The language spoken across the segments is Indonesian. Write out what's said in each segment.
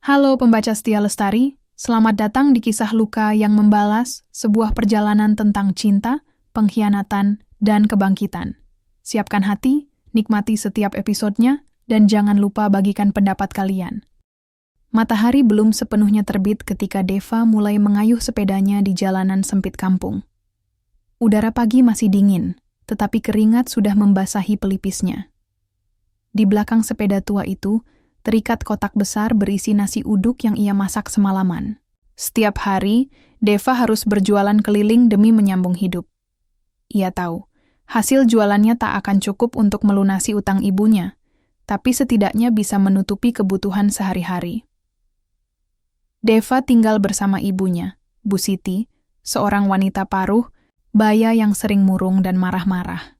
Halo pembaca setia Lestari, selamat datang di Kisah Luka yang Membalas, sebuah perjalanan tentang cinta, pengkhianatan, dan kebangkitan. Siapkan hati, nikmati setiap episodenya, dan jangan lupa bagikan pendapat kalian. Matahari belum sepenuhnya terbit ketika Deva mulai mengayuh sepedanya di jalanan sempit kampung. Udara pagi masih dingin, tetapi keringat sudah membasahi pelipisnya. Di belakang sepeda tua itu, terikat kotak besar berisi nasi uduk yang ia masak semalaman. Setiap hari, Deva harus berjualan keliling demi menyambung hidup. Ia tahu, hasil jualannya tak akan cukup untuk melunasi utang ibunya, tapi setidaknya bisa menutupi kebutuhan sehari-hari. Deva tinggal bersama ibunya, Bu Siti, seorang wanita paruh, baya yang sering murung dan marah-marah.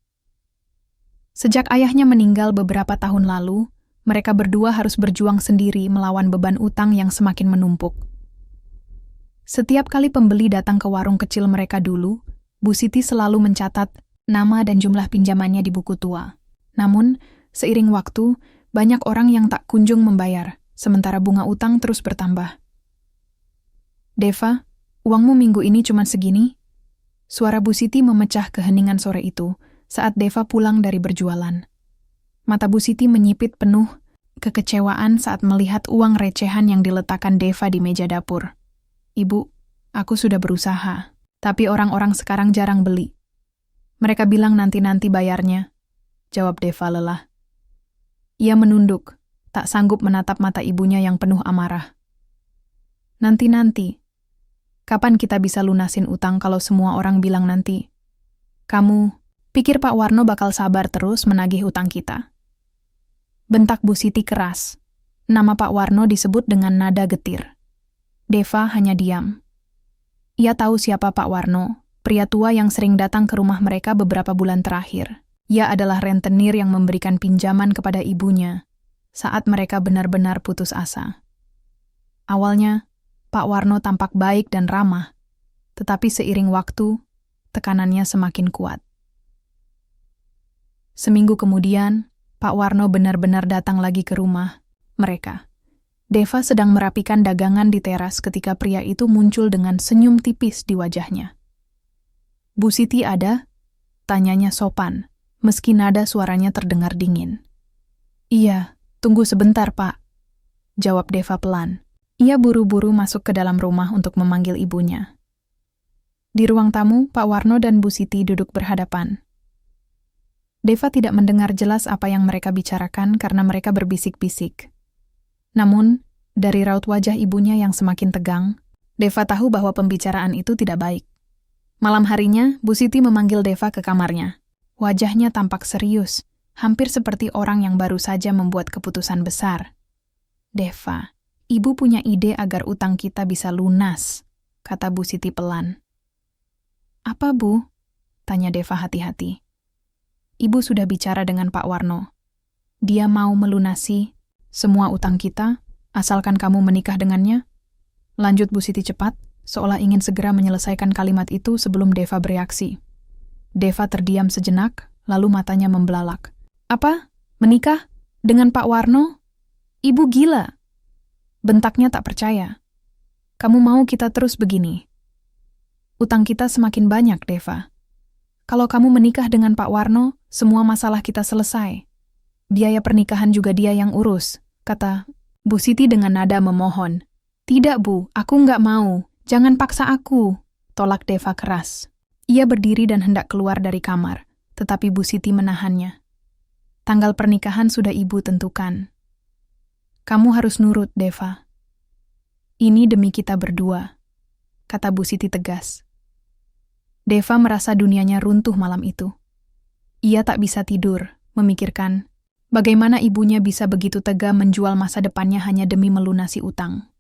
Sejak ayahnya meninggal beberapa tahun lalu, mereka berdua harus berjuang sendiri melawan beban utang yang semakin menumpuk. Setiap kali pembeli datang ke warung kecil mereka dulu, Bu Siti selalu mencatat nama dan jumlah pinjamannya di buku tua. Namun, seiring waktu, banyak orang yang tak kunjung membayar, sementara bunga utang terus bertambah. "Deva, uangmu minggu ini cuma segini?" Suara Bu Siti memecah keheningan sore itu saat Deva pulang dari berjualan. Mata Bu Siti menyipit penuh kekecewaan saat melihat uang recehan yang diletakkan Deva di meja dapur. "Ibu, aku sudah berusaha, tapi orang-orang sekarang jarang beli. Mereka bilang nanti-nanti bayarnya," jawab Deva lelah. Ia menunduk, tak sanggup menatap mata ibunya yang penuh amarah. "Nanti-nanti? Kapan kita bisa lunasin utang kalau semua orang bilang nanti? Kamu pikir Pak Warno bakal sabar terus menagih utang kita?" Bentak Bu Siti keras. Nama Pak Warno disebut dengan nada getir. Deva hanya diam. Ia tahu siapa Pak Warno, pria tua yang sering datang ke rumah mereka beberapa bulan terakhir. Ia adalah rentenir yang memberikan pinjaman kepada ibunya saat mereka benar-benar putus asa. Awalnya, Pak Warno tampak baik dan ramah, tetapi seiring waktu, tekanannya semakin kuat. Seminggu kemudian, Pak Warno benar-benar datang lagi ke rumah mereka. Deva sedang merapikan dagangan di teras ketika pria itu muncul dengan senyum tipis di wajahnya. "Bu Siti ada?" tanyanya sopan, meski nada suaranya terdengar dingin. "Iya, tunggu sebentar, Pak," jawab Deva pelan. Ia buru-buru masuk ke dalam rumah untuk memanggil ibunya. Di ruang tamu, Pak Warno dan Bu Siti duduk berhadapan. Deva tidak mendengar jelas apa yang mereka bicarakan karena mereka berbisik-bisik. Namun, dari raut wajah ibunya yang semakin tegang, Deva tahu bahwa pembicaraan itu tidak baik. Malam harinya, Bu Siti memanggil Deva ke kamarnya. Wajahnya tampak serius, hampir seperti orang yang baru saja membuat keputusan besar. "Deva, Ibu punya ide agar utang kita bisa lunas," kata Bu Siti pelan. "Apa, Bu?" tanya Deva hati-hati. "Ibu sudah bicara dengan Pak Warno. Dia mau melunasi semua utang kita, asalkan kamu menikah dengannya," lanjut Bu Siti cepat, seolah ingin segera menyelesaikan kalimat itu sebelum Deva bereaksi. Deva terdiam sejenak, lalu matanya membelalak. "Apa? Menikah? Dengan Pak Warno? Ibu gila!" bentaknya tak percaya. "Kamu mau kita terus begini? Utang kita semakin banyak, Deva. Kalau kamu menikah dengan Pak Warno, semua masalah kita selesai. Biaya pernikahan juga dia yang urus," kata Bu Siti dengan nada memohon. "Tidak, Bu, aku nggak mau. Jangan paksa aku," tolak Deva keras. Ia berdiri dan hendak keluar dari kamar, tetapi Bu Siti menahannya. "Tanggal pernikahan sudah Ibu tentukan. Kamu harus nurut, Deva. Ini demi kita berdua," kata Bu Siti tegas. Deva merasa dunianya runtuh malam itu. Ia tak bisa tidur, memikirkan bagaimana ibunya bisa begitu tega menjual masa depannya hanya demi melunasi utang.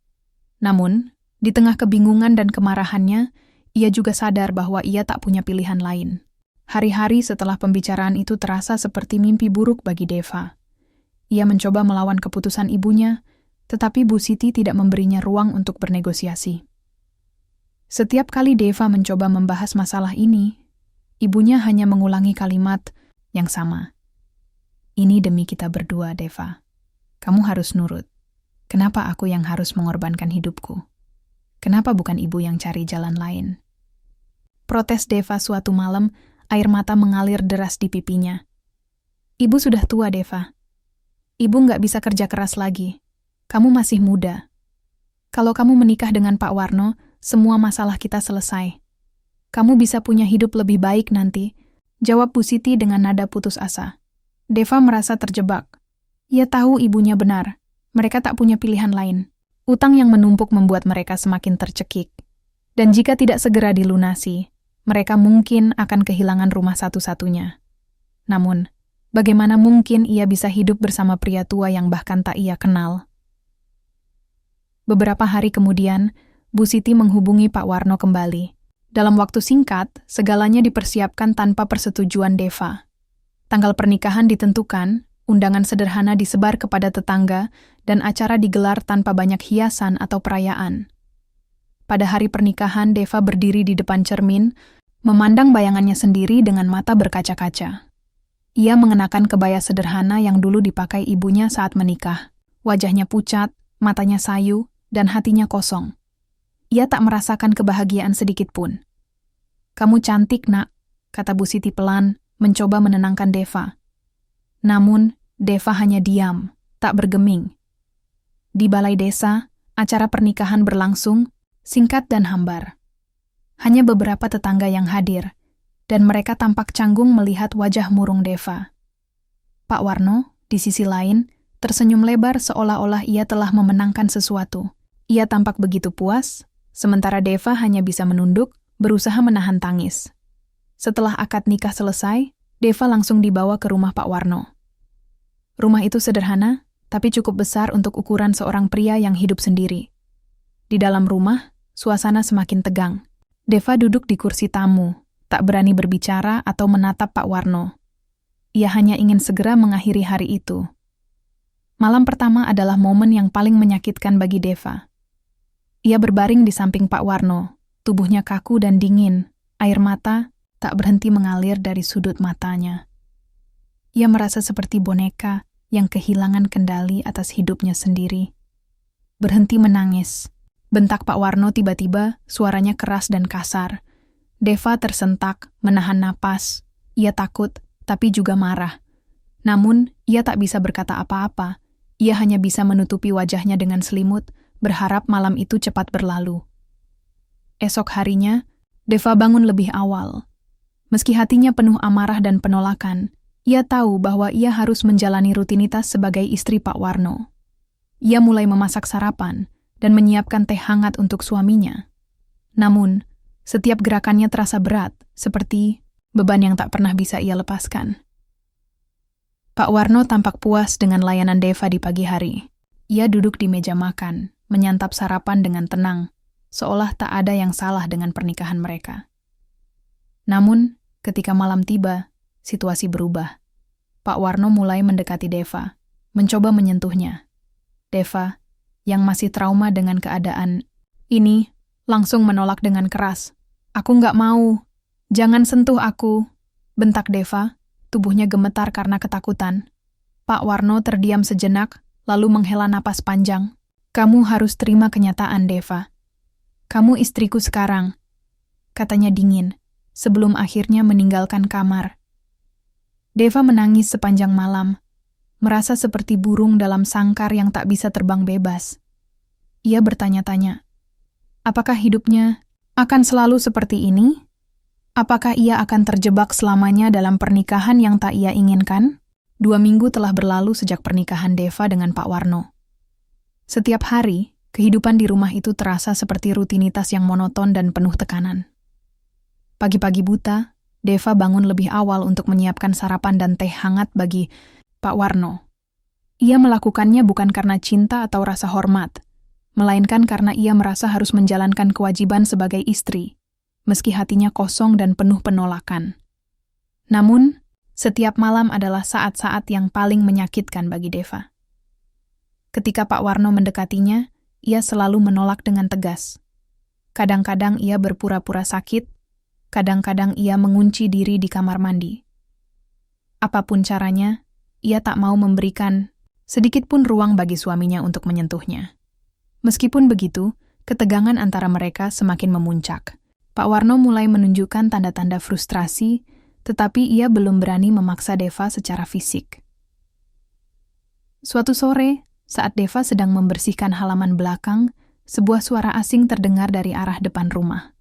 Namun, di tengah kebingungan dan kemarahannya, ia juga sadar bahwa ia tak punya pilihan lain. Hari-hari setelah pembicaraan itu terasa seperti mimpi buruk bagi Deva. Ia mencoba melawan keputusan ibunya, tetapi Bu Siti tidak memberinya ruang untuk bernegosiasi. Setiap kali Deva mencoba membahas masalah ini, ibunya hanya mengulangi kalimat yang sama. "Ini demi kita berdua, Deva. Kamu harus nurut. Kenapa aku yang harus mengorbankan hidupku? Kenapa bukan ibu yang cari jalan lain? Protes Deva suatu malam, air mata mengalir deras di pipinya. Ibu sudah tua, Deva. Ibu nggak bisa kerja keras lagi. Kamu masih muda. Kalau kamu menikah dengan Pak Warno, semua masalah kita selesai. Kamu bisa punya hidup lebih baik nanti, jawab Bu Siti dengan nada putus asa. Deva merasa terjebak. Ia tahu ibunya benar. Mereka tak punya pilihan lain. Utang yang menumpuk membuat mereka semakin tercekik. Dan jika tidak segera dilunasi, mereka mungkin akan kehilangan rumah satu-satunya. Namun, bagaimana mungkin ia bisa hidup bersama pria tua yang bahkan tak ia kenal? Beberapa hari kemudian, Bu Siti menghubungi Pak Warno kembali. Dalam waktu singkat, segalanya dipersiapkan tanpa persetujuan Deva. Tanggal pernikahan ditentukan, undangan sederhana disebar kepada tetangga, dan acara digelar tanpa banyak hiasan atau perayaan. Pada hari pernikahan, Deva berdiri di depan cermin, memandang bayangannya sendiri dengan mata berkaca-kaca. Ia mengenakan kebaya sederhana yang dulu dipakai ibunya saat menikah. Wajahnya pucat, matanya sayu, dan hatinya kosong. Ia tak merasakan kebahagiaan sedikit pun. "Kamu cantik, Nak," kata Bu Siti pelan, mencoba menenangkan Deva. Namun, Deva hanya diam, tak bergeming. Di balai desa, acara pernikahan berlangsung, singkat dan hambar. Hanya beberapa tetangga yang hadir, dan mereka tampak canggung melihat wajah murung Deva. Pak Warno, di sisi lain, tersenyum lebar seolah-olah ia telah memenangkan sesuatu. Ia tampak begitu puas, sementara Deva hanya bisa menunduk, berusaha menahan tangis. Setelah akad nikah selesai, Deva langsung dibawa ke rumah Pak Warno. Rumah itu sederhana, tapi cukup besar untuk ukuran seorang pria yang hidup sendiri. Di dalam rumah, suasana semakin tegang. Deva duduk di kursi tamu, tak berani berbicara atau menatap Pak Warno. Ia hanya ingin segera mengakhiri hari itu. Malam pertama adalah momen yang paling menyakitkan bagi Deva. Ia berbaring di samping Pak Warno, tubuhnya kaku dan dingin, air mata tak berhenti mengalir dari sudut matanya. Ia merasa seperti boneka yang kehilangan kendali atas hidupnya sendiri. "Berhenti menangis," bentak Pak Warno tiba-tiba, suaranya keras dan kasar. Deva tersentak, menahan napas. Ia takut, tapi juga marah. Namun, ia tak bisa berkata apa-apa. Ia hanya bisa menutupi wajahnya dengan selimut, berharap malam itu cepat berlalu. Esok harinya, Deva bangun lebih awal. Meski hatinya penuh amarah dan penolakan, ia tahu bahwa ia harus menjalani rutinitas sebagai istri Pak Warno. Ia mulai memasak sarapan dan menyiapkan teh hangat untuk suaminya. Namun, setiap gerakannya terasa berat, seperti beban yang tak pernah bisa ia lepaskan. Pak Warno tampak puas dengan layanan Deva di pagi hari. Ia duduk di meja makan, menyantap sarapan dengan tenang, seolah tak ada yang salah dengan pernikahan mereka. Namun, ketika malam tiba, situasi berubah. Pak Warno mulai mendekati Deva, mencoba menyentuhnya. Deva, yang masih trauma dengan keadaan ini, langsung menolak dengan keras. "Aku nggak mau. Jangan sentuh aku," bentak Deva, tubuhnya gemetar karena ketakutan. Pak Warno terdiam sejenak, lalu menghela napas panjang. "Kamu harus terima kenyataan, Deva. Kamu istriku sekarang," katanya dingin, sebelum akhirnya meninggalkan kamar. Deva menangis sepanjang malam, merasa seperti burung dalam sangkar yang tak bisa terbang bebas. Ia bertanya-tanya, apakah hidupnya akan selalu seperti ini? Apakah ia akan terjebak selamanya dalam pernikahan yang tak ia inginkan? 2 minggu telah berlalu sejak pernikahan Deva dengan Pak Warno. Setiap hari, kehidupan di rumah itu terasa seperti rutinitas yang monoton dan penuh tekanan. Pagi-pagi buta, Deva bangun lebih awal untuk menyiapkan sarapan dan teh hangat bagi Pak Warno. Ia melakukannya bukan karena cinta atau rasa hormat, melainkan karena ia merasa harus menjalankan kewajiban sebagai istri, meski hatinya kosong dan penuh penolakan. Namun, setiap malam adalah saat-saat yang paling menyakitkan bagi Deva. Ketika Pak Warno mendekatinya, ia selalu menolak dengan tegas. Kadang-kadang ia berpura-pura sakit, kadang-kadang ia mengunci diri di kamar mandi. Apapun caranya, ia tak mau memberikan sedikit pun ruang bagi suaminya untuk menyentuhnya. Meskipun begitu, ketegangan antara mereka semakin memuncak. Pak Warno mulai menunjukkan tanda-tanda frustrasi, tetapi ia belum berani memaksa Deva secara fisik. Suatu sore, saat Deva sedang membersihkan halaman belakang, sebuah suara asing terdengar dari arah depan rumah.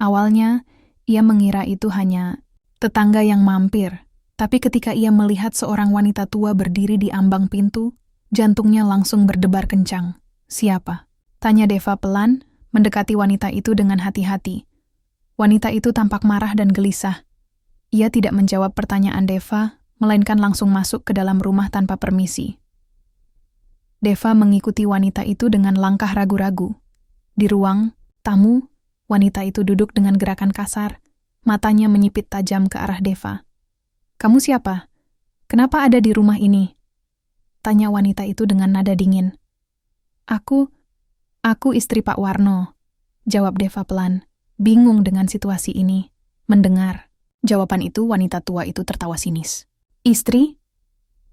Awalnya, ia mengira itu hanya tetangga yang mampir, tapi ketika ia melihat seorang wanita tua berdiri di ambang pintu, jantungnya langsung berdebar kencang. "Siapa?" tanya Deva pelan, mendekati wanita itu dengan hati-hati. Wanita itu tampak marah dan gelisah. Ia tidak menjawab pertanyaan Deva, melainkan langsung masuk ke dalam rumah tanpa permisi. Deva mengikuti wanita itu dengan langkah ragu-ragu. Di ruang tamu, wanita itu duduk dengan gerakan kasar, matanya menyipit tajam ke arah Deva. "Kamu siapa? Kenapa ada di rumah ini?" tanya wanita itu dengan nada dingin. Aku istri Pak Warno," jawab Deva pelan, bingung dengan situasi ini. Mendengar jawaban itu, wanita tua itu tertawa sinis. "Istri?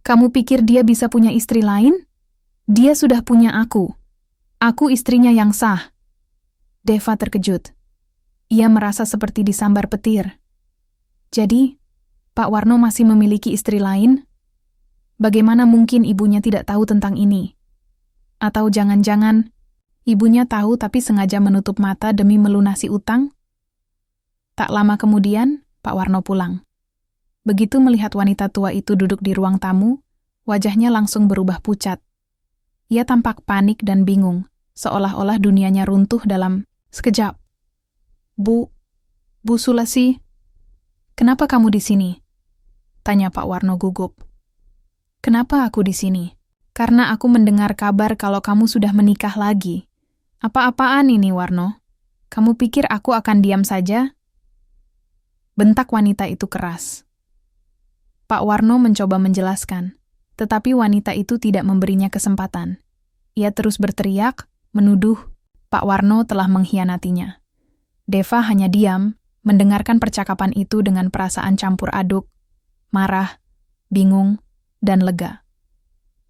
Kamu pikir dia bisa punya istri lain? Dia sudah punya aku. Aku istrinya yang sah." Deva terkejut. Ia merasa seperti disambar petir. "Jadi, Pak Warno masih memiliki istri lain? Bagaimana mungkin ibunya tidak tahu tentang ini? Atau jangan-jangan ibunya tahu tapi sengaja menutup mata demi melunasi utang?" Tak lama kemudian, Pak Warno pulang. Begitu melihat wanita tua itu duduk di ruang tamu, wajahnya langsung berubah pucat. Ia tampak panik dan bingung, seolah-olah dunianya runtuh dalam sekejap. Bu Sulasi, kenapa kamu di sini?" tanya Pak Warno gugup. "Kenapa aku di sini? Karena aku mendengar kabar kalau kamu sudah menikah lagi. Apa-apaan ini, Warno? Kamu pikir aku akan diam saja?" Bentak wanita itu keras. Pak Warno mencoba menjelaskan, tetapi wanita itu tidak memberinya kesempatan. Ia terus berteriak, menuduh Pak Warno telah mengkhianatinya. Deva hanya diam, mendengarkan percakapan itu dengan perasaan campur aduk, marah, bingung, dan lega.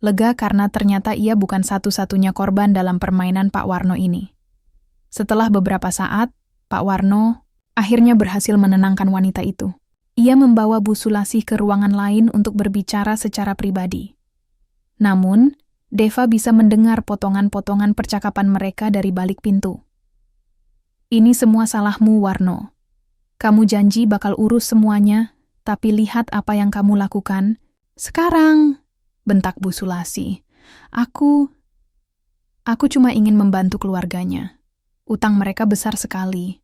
Lega karena ternyata ia bukan satu-satunya korban dalam permainan Pak Warno ini. Setelah beberapa saat, Pak Warno akhirnya berhasil menenangkan wanita itu. Ia membawa Bu Sulasi ke ruangan lain untuk berbicara secara pribadi. Namun, Deva bisa mendengar potongan-potongan percakapan mereka dari balik pintu. "Ini semua salahmu, Warno. Kamu janji bakal urus semuanya, tapi lihat apa yang kamu lakukan sekarang," bentak Bu Sulasi. Aku cuma ingin membantu keluarganya. Utang mereka besar sekali.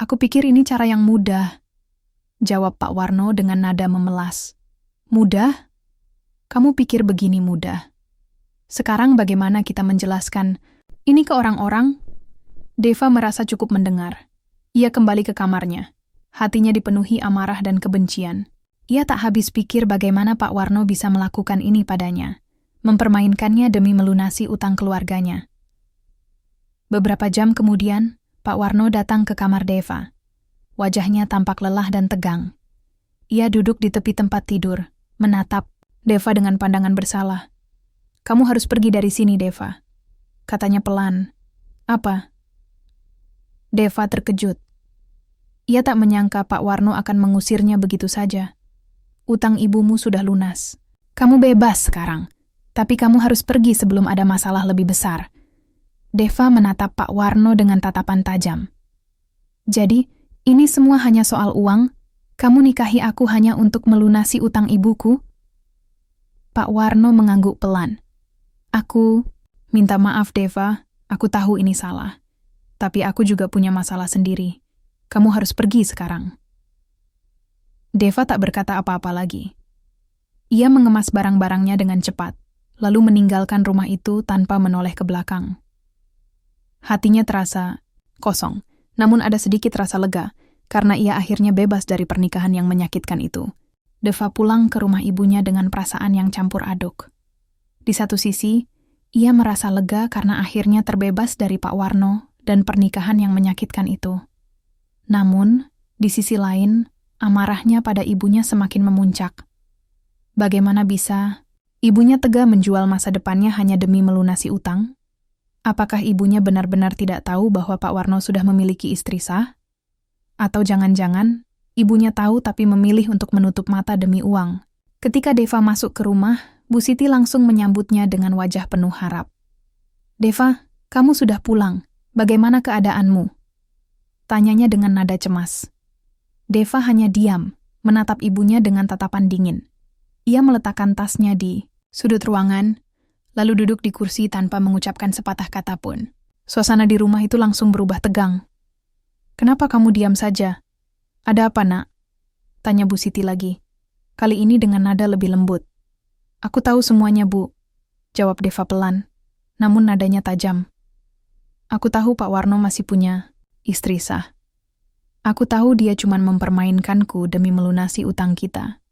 Aku pikir ini cara yang mudah," jawab Pak Warno dengan nada memelas. "Mudah? Kamu pikir begini mudah? Sekarang bagaimana kita menjelaskan ini ke orang-orang?" Deva merasa cukup mendengar. Ia kembali ke kamarnya. Hatinya dipenuhi amarah dan kebencian. Ia tak habis pikir bagaimana Pak Warno bisa melakukan ini padanya, mempermainkannya demi melunasi utang keluarganya. Beberapa jam kemudian, Pak Warno datang ke kamar Deva. Wajahnya tampak lelah dan tegang. Ia duduk di tepi tempat tidur, menatap Deva dengan pandangan bersalah. "Kamu harus pergi dari sini, Deva," katanya pelan. "Apa?" Deva terkejut. Ia tak menyangka Pak Warno akan mengusirnya begitu saja. "Utang ibumu sudah lunas. Kamu bebas sekarang, tapi kamu harus pergi sebelum ada masalah lebih besar." Deva menatap Pak Warno dengan tatapan tajam. "Jadi, ini semua hanya soal uang? Kamu nikahi aku hanya untuk melunasi utang ibuku?" Pak Warno mengangguk pelan. "Aku minta maaf, Deva. Aku tahu ini salah. Tapi aku juga punya masalah sendiri. Kamu harus pergi sekarang." Deva tak berkata apa-apa lagi. Ia mengemas barang-barangnya dengan cepat, lalu meninggalkan rumah itu tanpa menoleh ke belakang. Hatinya terasa kosong, namun ada sedikit rasa lega, karena ia akhirnya bebas dari pernikahan yang menyakitkan itu. Deva pulang ke rumah ibunya dengan perasaan yang campur aduk. Di satu sisi, ia merasa lega karena akhirnya terbebas dari Pak Warno dan pernikahan yang menyakitkan itu. Namun, di sisi lain, amarahnya pada ibunya semakin memuncak. Bagaimana bisa Ibunya tega menjual masa depannya hanya demi melunasi utang? Apakah ibunya benar-benar tidak tahu bahwa Pak Warno sudah memiliki istri sah? Atau jangan-jangan, ibunya tahu tapi memilih untuk menutup mata demi uang? Ketika Deva masuk ke rumah, Bu Siti langsung menyambutnya dengan wajah penuh harap. "Deva, kamu sudah pulang. Bagaimana keadaanmu?" Tanyanya dengan nada cemas. Deva hanya diam, menatap ibunya dengan tatapan dingin. Ia meletakkan tasnya di sudut ruangan, lalu duduk di kursi tanpa mengucapkan sepatah kata pun. Suasana di rumah itu langsung berubah tegang. "Kenapa kamu diam saja? Ada apa, Nak?" tanya Bu Siti lagi. Kali ini dengan nada lebih lembut. "Aku tahu semuanya, Bu," jawab Deva pelan, namun nadanya tajam. "Aku tahu Pak Warno masih punya istri sah. Aku tahu dia cuma mempermainkanku demi melunasi utang kita."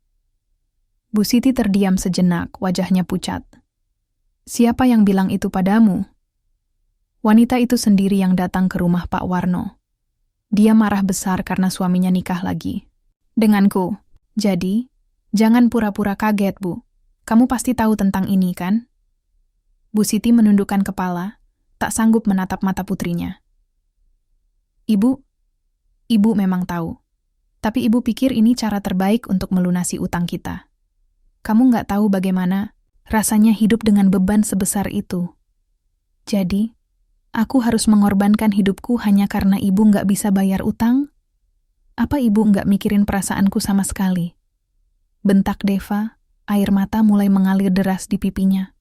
Bu Siti terdiam sejenak, wajahnya pucat. "Siapa yang bilang itu padamu?" Wanita itu sendiri yang datang ke rumah Pak Warno. Dia marah besar karena suaminya nikah lagi. "Denganku. Jadi, jangan pura-pura kaget, Bu. Kamu pasti tahu tentang ini, kan?" Bu Siti menundukkan kepala, tak sanggup menatap mata putrinya. Ibu memang tahu. Tapi ibu pikir ini cara terbaik untuk melunasi utang kita. Kamu nggak tahu bagaimana rasanya hidup dengan beban sebesar itu. Jadi, aku harus mengorbankan hidupku hanya karena ibu nggak bisa bayar utang? Apa ibu nggak mikirin perasaanku sama sekali? Bentak Deva, air mata mulai mengalir deras di pipinya.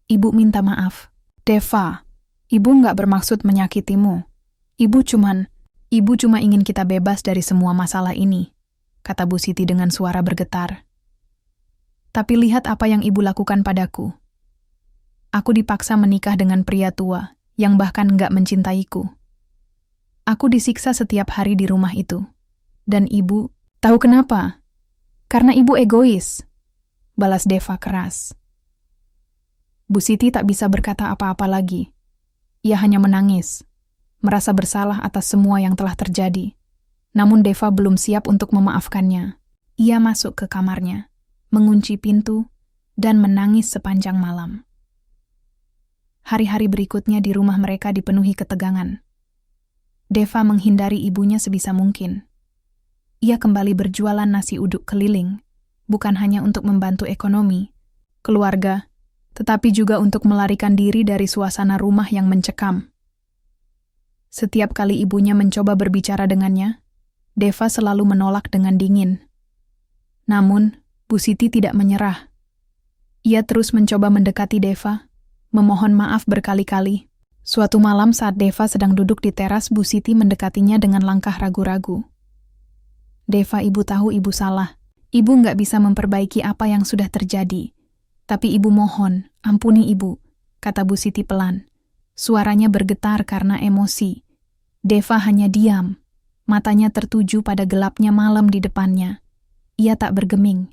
"Ibu minta maaf." "Deva, ibu nggak bermaksud menyakitimu. Ibu cuma ingin kita bebas dari semua masalah ini," kata Bu Siti dengan suara bergetar. "Tapi lihat apa yang ibu lakukan padaku. Aku dipaksa menikah dengan pria tua yang bahkan nggak mencintaiku. Aku disiksa setiap hari di rumah itu. Dan ibu, tahu kenapa? Karena ibu egois," balas Deva keras. Bu Siti tak bisa berkata apa-apa lagi. Ia hanya menangis, merasa bersalah atas semua yang telah terjadi. Namun Deva belum siap untuk memaafkannya. Ia masuk ke kamarnya, mengunci pintu, dan menangis sepanjang malam. Hari-hari berikutnya di rumah mereka dipenuhi ketegangan. Deva menghindari ibunya sebisa mungkin. Ia kembali berjualan nasi uduk keliling, bukan hanya untuk membantu ekonomi, keluarga, tetapi juga untuk melarikan diri dari suasana rumah yang mencekam. Setiap kali ibunya mencoba berbicara dengannya, Deva selalu menolak dengan dingin. Namun, Bu Siti tidak menyerah. Ia terus mencoba mendekati Deva, memohon maaf berkali-kali. Suatu malam saat Deva sedang duduk di teras, Bu Siti mendekatinya dengan langkah ragu-ragu. "Deva, ibu tahu ibu salah. Ibu nggak bisa memperbaiki apa yang sudah terjadi. Tapi ibu mohon, ampuni ibu," kata Bu Siti pelan. Suaranya bergetar karena emosi. Deva hanya diam, matanya tertuju pada gelapnya malam di depannya. Ia tak bergeming.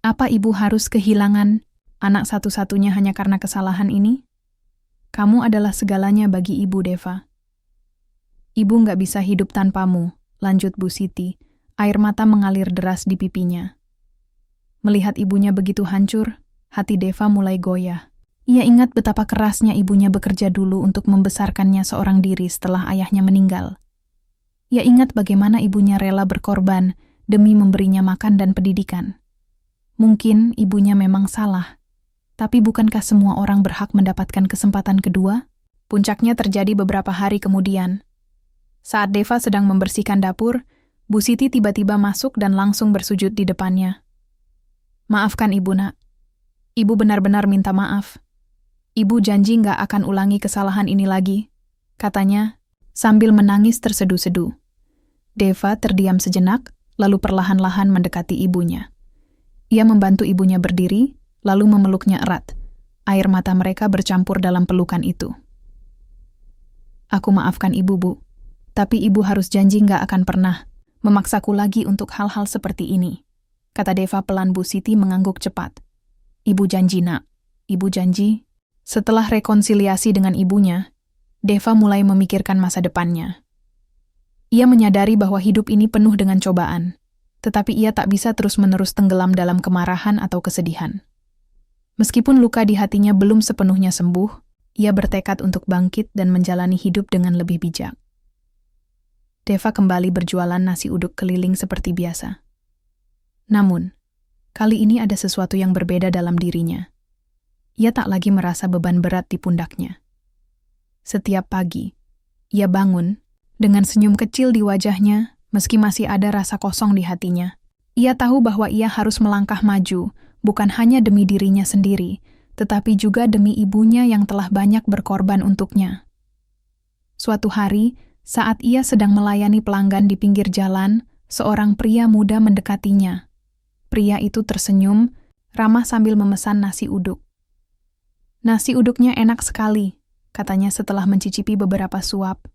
Apa ibu harus kehilangan anak satu-satunya hanya karena kesalahan ini? Kamu adalah segalanya bagi ibu, Deva. Ibu nggak bisa hidup tanpamu, lanjut Bu Siti. Air mata mengalir deras di pipinya. Melihat ibunya begitu hancur, hati Deva mulai goyah. Ia ingat betapa kerasnya ibunya bekerja dulu untuk membesarkannya seorang diri setelah ayahnya meninggal. Ia ingat bagaimana ibunya rela berkorban demi memberinya makan dan pendidikan. Mungkin ibunya memang salah, tapi bukankah semua orang berhak mendapatkan kesempatan kedua? Puncaknya terjadi beberapa hari kemudian. Saat Deva sedang membersihkan dapur, Bu Siti tiba-tiba masuk dan langsung bersujud di depannya. "Maafkan ibu, Nak. Ibu benar-benar minta maaf. Ibu janji nggak akan ulangi kesalahan ini lagi," katanya sambil menangis terseduh-seduh. Deva terdiam sejenak, lalu perlahan-lahan mendekati ibunya. Ia membantu ibunya berdiri, lalu memeluknya erat. Air mata mereka bercampur dalam pelukan itu. "Aku maafkan ibu, Bu. Tapi ibu harus janji nggak akan pernah memaksaku lagi untuk hal-hal seperti ini," kata Deva pelan. Bu Siti mengangguk cepat. "Ibu janji, Nak. Ibu janji." Setelah rekonsiliasi dengan ibunya, Deva mulai memikirkan masa depannya. Ia menyadari bahwa hidup ini penuh dengan cobaan, tetapi ia tak bisa terus-menerus tenggelam dalam kemarahan atau kesedihan. Meskipun luka di hatinya belum sepenuhnya sembuh, ia bertekad untuk bangkit dan menjalani hidup dengan lebih bijak. Deva kembali berjualan nasi uduk keliling seperti biasa. Namun, kali ini ada sesuatu yang berbeda dalam dirinya. Ia tak lagi merasa beban berat di pundaknya. Setiap pagi, ia bangun dengan senyum kecil di wajahnya, meski masih ada rasa kosong di hatinya. Ia tahu bahwa ia harus melangkah maju, bukan hanya demi dirinya sendiri, tetapi juga demi ibunya yang telah banyak berkorban untuknya. Suatu hari, saat ia sedang melayani pelanggan di pinggir jalan, seorang pria muda mendekatinya. Pria itu tersenyum, ramah sambil memesan nasi uduk. "Nasi uduknya enak sekali," katanya setelah mencicipi beberapa suap.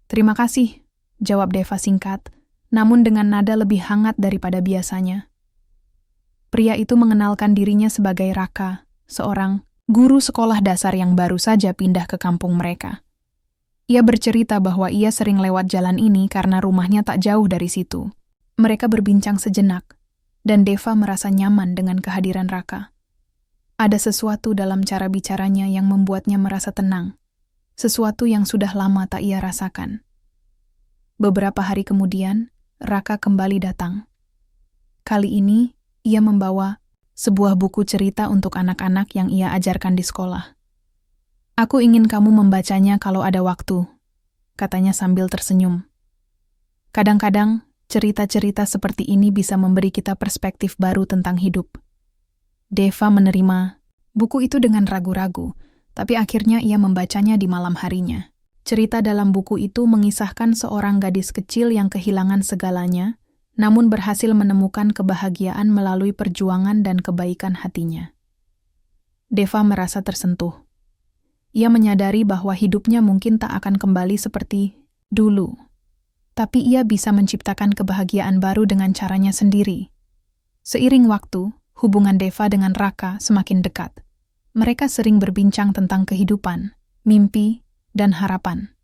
"Terima kasih," jawab Deva singkat, namun dengan nada lebih hangat daripada biasanya. Pria itu mengenalkan dirinya sebagai Raka, seorang guru sekolah dasar yang baru saja pindah ke kampung mereka. Ia bercerita bahwa ia sering lewat jalan ini karena rumahnya tak jauh dari situ. Mereka berbincang sejenak, dan Deva merasa nyaman dengan kehadiran Raka. Ada sesuatu dalam cara bicaranya yang membuatnya merasa tenang, sesuatu yang sudah lama tak ia rasakan. Beberapa hari kemudian, Raka kembali datang. Kali ini, ia membawa sebuah buku cerita untuk anak-anak yang ia ajarkan di sekolah. "Aku ingin kamu membacanya kalau ada waktu," katanya sambil tersenyum. "Kadang-kadang, cerita-cerita seperti ini bisa memberi kita perspektif baru tentang hidup." Deva menerima buku itu dengan ragu-ragu, tapi akhirnya ia membacanya di malam harinya. Cerita dalam buku itu mengisahkan seorang gadis kecil yang kehilangan segalanya, namun berhasil menemukan kebahagiaan melalui perjuangan dan kebaikan hatinya. Deva merasa tersentuh. Ia menyadari bahwa hidupnya mungkin tak akan kembali seperti dulu, tapi ia bisa menciptakan kebahagiaan baru dengan caranya sendiri. Seiring waktu, hubungan Deva dengan Raka semakin dekat. Mereka sering berbincang tentang kehidupan, mimpi, dan harapan.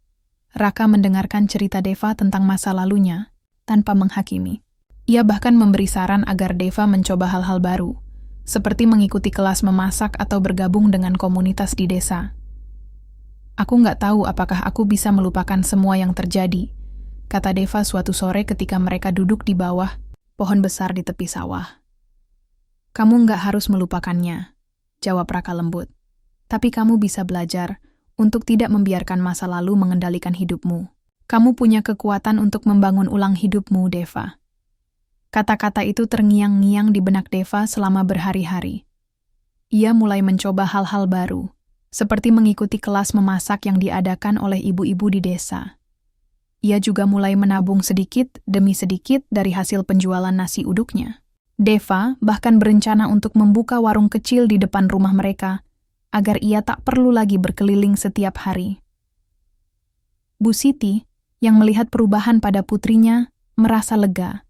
Raka mendengarkan cerita Deva tentang masa lalunya tanpa menghakimi. Ia bahkan memberi saran agar Deva mencoba hal-hal baru, seperti mengikuti kelas memasak atau bergabung dengan komunitas di desa. "Aku nggak tahu apakah aku bisa melupakan semua yang terjadi," kata Deva suatu sore ketika mereka duduk di bawah pohon besar di tepi sawah. "Kamu nggak harus melupakannya," jawab Raka lembut. "Tapi kamu bisa belajar untuk tidak membiarkan masa lalu mengendalikan hidupmu. Kamu punya kekuatan untuk membangun ulang hidupmu, Deva." Kata-kata itu terngiang-ngiang di benak Deva selama berhari-hari. Ia mulai mencoba hal-hal baru, seperti mengikuti kelas memasak yang diadakan oleh ibu-ibu di desa. Ia juga mulai menabung sedikit demi sedikit dari hasil penjualan nasi uduknya. Deva bahkan berencana untuk membuka warung kecil di depan rumah mereka, agar ia tak perlu lagi berkeliling setiap hari. Bu Siti, yang melihat perubahan pada putrinya, merasa lega.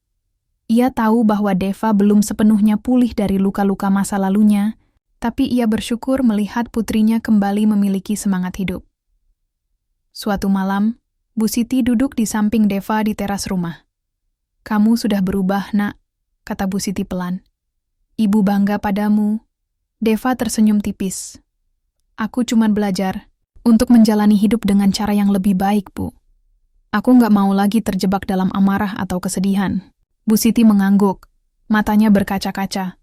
Ia tahu bahwa Deva belum sepenuhnya pulih dari luka-luka masa lalunya, tapi ia bersyukur melihat putrinya kembali memiliki semangat hidup. Suatu malam, Bu Siti duduk di samping Deva di teras rumah. "Kamu sudah berubah, Nak," kata Bu Siti pelan. "Ibu bangga padamu." Deva tersenyum tipis. "Aku cuma belajar untuk menjalani hidup dengan cara yang lebih baik, Bu. Aku nggak mau lagi terjebak dalam amarah atau kesedihan." Bu Siti mengangguk, matanya berkaca-kaca.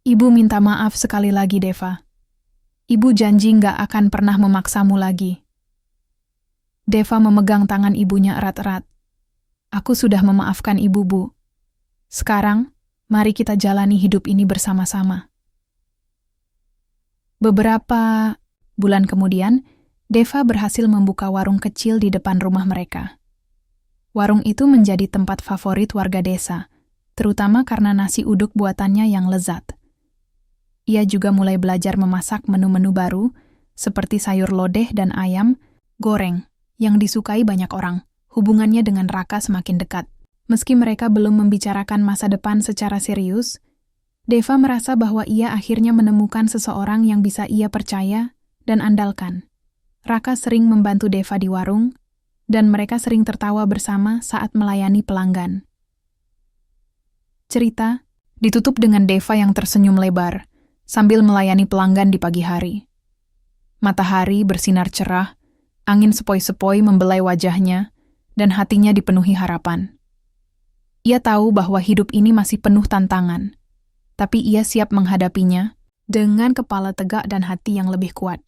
"Ibu minta maaf sekali lagi, Deva. Ibu janji nggak akan pernah memaksamu lagi." Deva memegang tangan ibunya erat-erat. "Aku sudah memaafkan ibu, Bu. Sekarang, mari kita jalani hidup ini bersama-sama." Beberapa bulan kemudian, Deva berhasil membuka warung kecil di depan rumah mereka. Warung itu menjadi tempat favorit warga desa, terutama karena nasi uduk buatannya yang lezat. Ia juga mulai belajar memasak menu-menu baru, seperti sayur lodeh dan ayam goreng, yang disukai banyak orang. Hubungannya dengan Raka semakin dekat. Meski mereka belum membicarakan masa depan secara serius, Deva merasa bahwa ia akhirnya menemukan seseorang yang bisa ia percaya dan andalkan. Raka sering membantu Deva di warung, dan mereka sering tertawa bersama saat melayani pelanggan. Cerita ditutup dengan Deva yang tersenyum lebar, sambil melayani pelanggan di pagi hari. Matahari bersinar cerah, angin sepoi-sepoi membelai wajahnya, dan hatinya dipenuhi harapan. Ia tahu bahwa hidup ini masih penuh tantangan, tapi ia siap menghadapinya dengan kepala tegak dan hati yang lebih kuat.